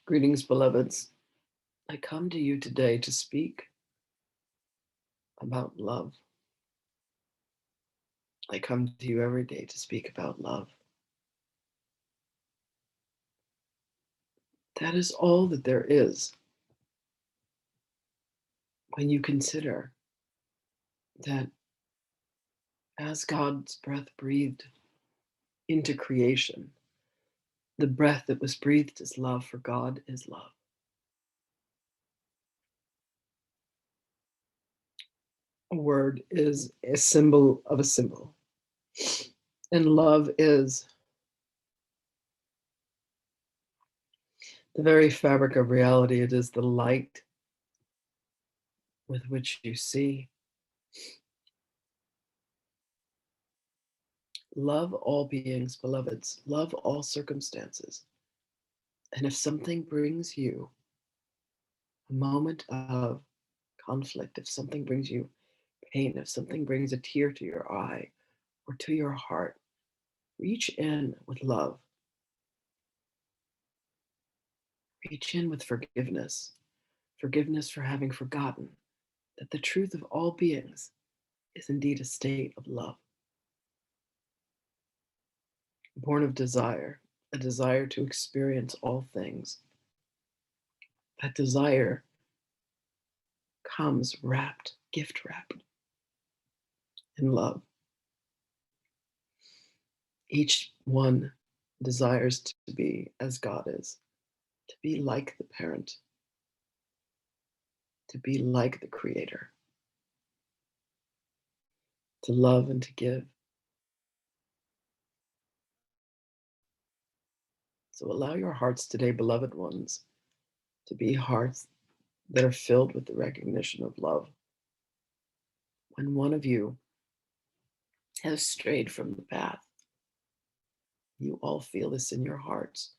Greetings, beloveds. I come to you today to speak about love. I come to you every day to speak about love. That is all that there is when you consider that as God's breath breathed into creation, the breath that was breathed is love, for God is love. A word is a symbol of a symbol, and love is the very fabric of reality. It is the light with which you see. Love all beings, beloveds. Love all circumstances. And if something brings you a moment of conflict, if something brings you pain, if something brings a tear to your eye or to your heart, reach in with love. Reach in with forgiveness. Forgiveness for having forgotten that the truth of all beings is indeed a state of love. Born of desire, a desire to experience all things. That desire comes wrapped, gift wrapped in love. Each one desires to be as God is, to be like the parent, to be like the creator, to love and to give. So allow your hearts today, beloved ones, to be hearts that are filled with the recognition of love. When one of you has strayed from the path, you all feel this in your hearts,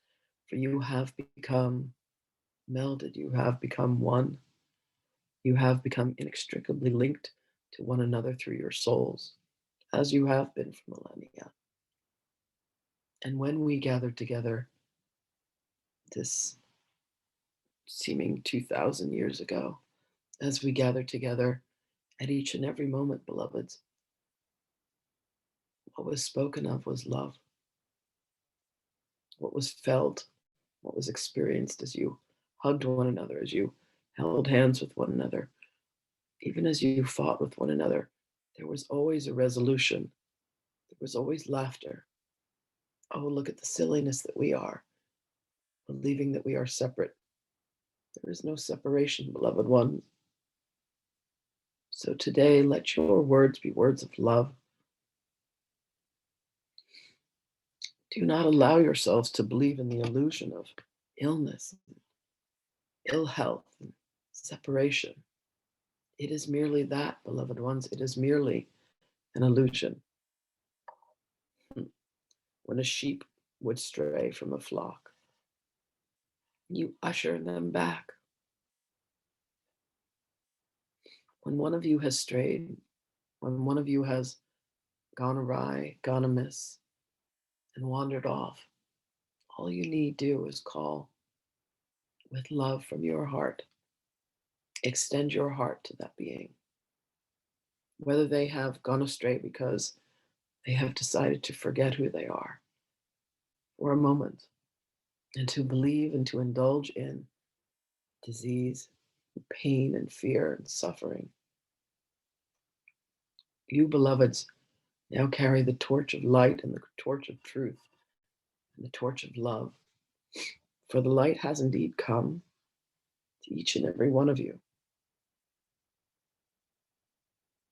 for you have become melded, you have become one, you have become inextricably linked to one another through your souls, as you have been for millennia. And when we gather together, this seeming 2,000 years ago, as we gather together at each and every moment, beloveds, what was spoken of was love. What was felt, what was experienced as you hugged one another, as you held hands with one another, even as you fought with one another, there was always a resolution. There was always laughter. Oh, look at the silliness that we are, believing that we are separate. There is no separation, beloved ones. So today, let your words be words of love. Do not allow yourselves to believe in the illusion of illness, ill health, and separation. It is merely that, beloved ones. It is merely an illusion. When a sheep would stray from a flock, you usher them back. When one of you has strayed, when one of you has gone awry, gone amiss, and wandered off, all you need do is call with love from your heart. Extend your heart to that being. Whether they have gone astray because they have decided to forget who they are for a moment and to believe and to indulge in disease, pain, and fear and suffering. You, beloveds, now carry the torch of light and the torch of truth and the torch of love. For the light has indeed come to each and every one of you,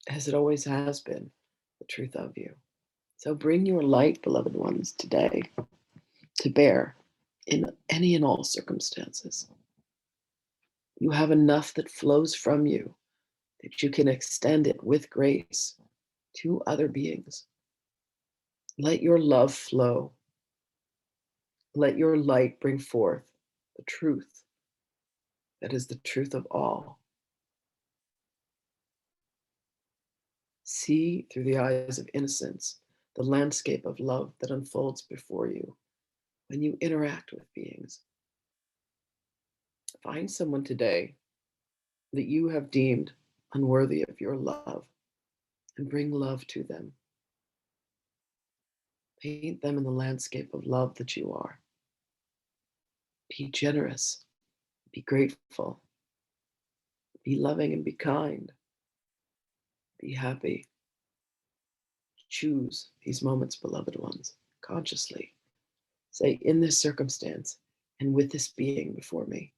as it always has been the truth of you. So bring your light, beloved ones, today to bear in any and all circumstances. You have enough that flows from you that you can extend it with grace to other beings. Let your love flow. Let your light bring forth the truth that is the truth of all. See through the eyes of innocence the landscape of love that unfolds before you when you interact with beings. Find someone today that you have deemed unworthy of your love and bring love to them. Paint them in the landscape of love that you are. Be generous, be grateful, be loving and be kind, be happy. Choose these moments, beloved ones, consciously. Say, in this circumstance and with this being before me,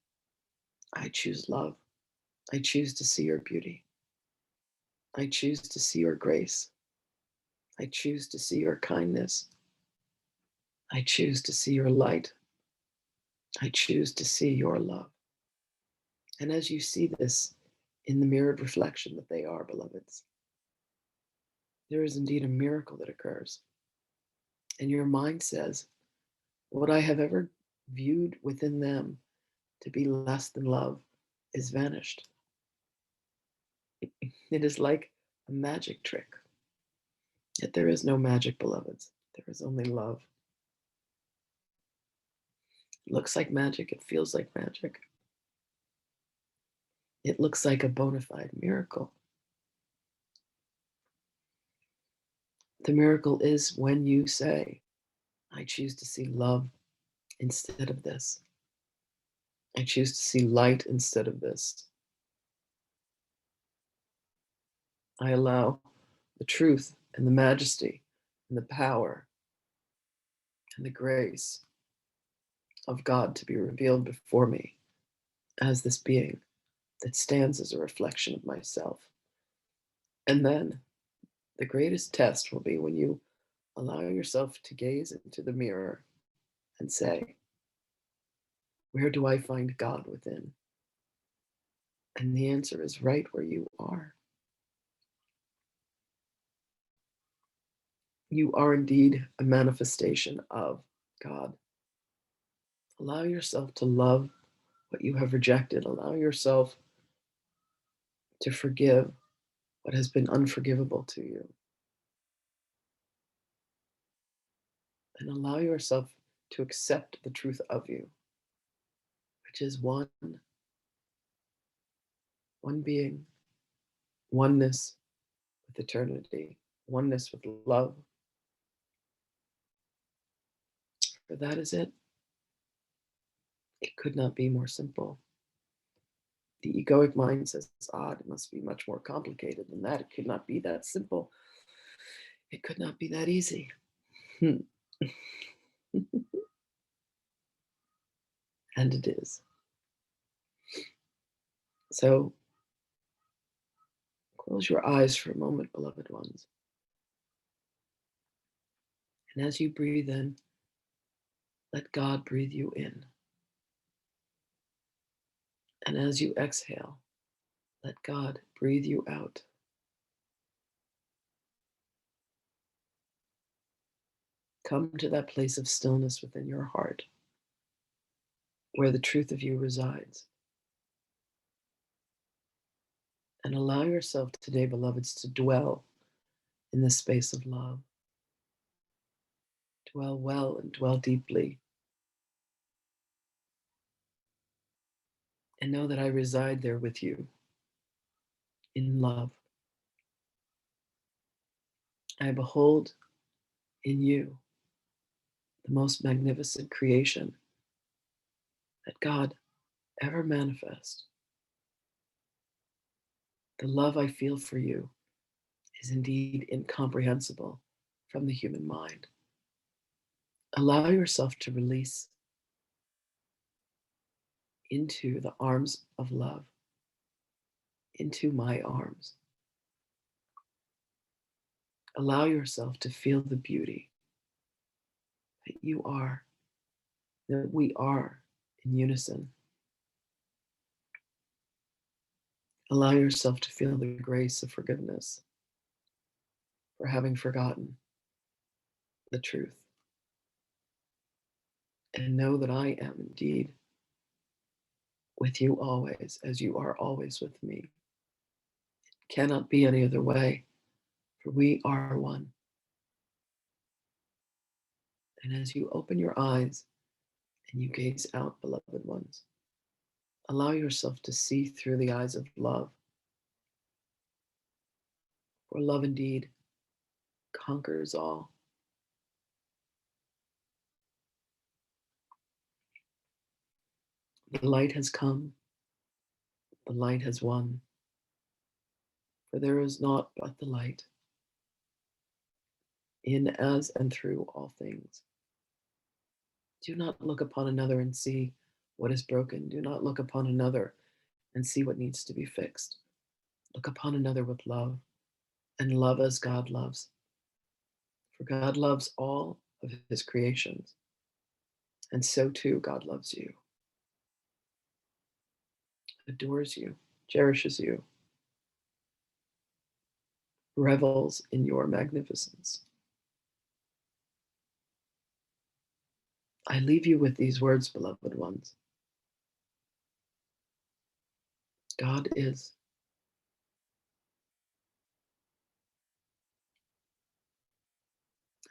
I choose love. I choose to see your beauty. I choose to see your grace. I choose to see your kindness. I choose to see your light. I choose to see your love. And as you see this in the mirrored reflection that they are, beloveds, there is indeed a miracle that occurs. And your mind says, what I have ever viewed within them to be less than love is vanished. It is like a magic trick. Yet there is no magic, beloveds. There is only love. It looks like magic. It feels like magic. It looks like a bona fide miracle. The miracle is when you say, I choose to see love instead of this. I choose to see light instead of this. I allow the truth and the majesty and the power and the grace of God to be revealed before me as this being that stands as a reflection of myself. And then the greatest test will be when you allow yourself to gaze into the mirror and say, where do I find God within? And the answer is right where you are. You are indeed a manifestation of God. Allow yourself to love what you have rejected. Allow yourself to forgive what has been unforgivable to you. And allow yourself to accept the truth of you, which is one being, oneness with eternity, oneness with love. For that is it. It could not be more simple. The egoic mind says it's odd. It must be much more complicated than that. It could not be that simple. It could not be that easy. And it is. So close your eyes for a moment, beloved ones. And as you breathe in, let God breathe you in. And as you exhale, let God breathe you out. Come to that place of stillness within your heart where the truth of you resides. And allow yourself today, beloveds, to dwell in this space of love. Dwell well and dwell deeply. And know that I reside there with you in love. I behold in you the most magnificent creation that God ever manifest. The love I feel for you is indeed incomprehensible from the human mind. Allow yourself to release into the arms of love, into my arms. Allow yourself to feel the beauty that you are, that we are in unison. Allow yourself to feel the grace of forgiveness for having forgotten the truth. And know that I am indeed with you always, as you are always with me. It cannot be any other way, for we are one. And as you open your eyes and you gaze out, beloved ones, Allow yourself to see through the eyes of love, for love indeed conquers all. The light has come, the light has won, for there is naught but the light, in, as, and through all things. Do not look upon another and see what is broken. Do not look upon another and see what needs to be fixed. Look upon another with love, and love as God loves. For God loves all of his creations, and so too God loves you, adores you, cherishes you, revels in your magnificence. I leave you with these words, beloved ones. God is.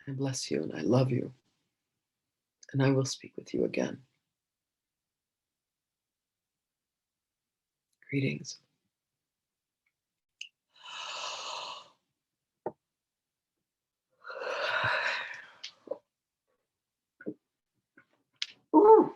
I bless you and I love you, and I will speak with you again. Greetings. Ooh.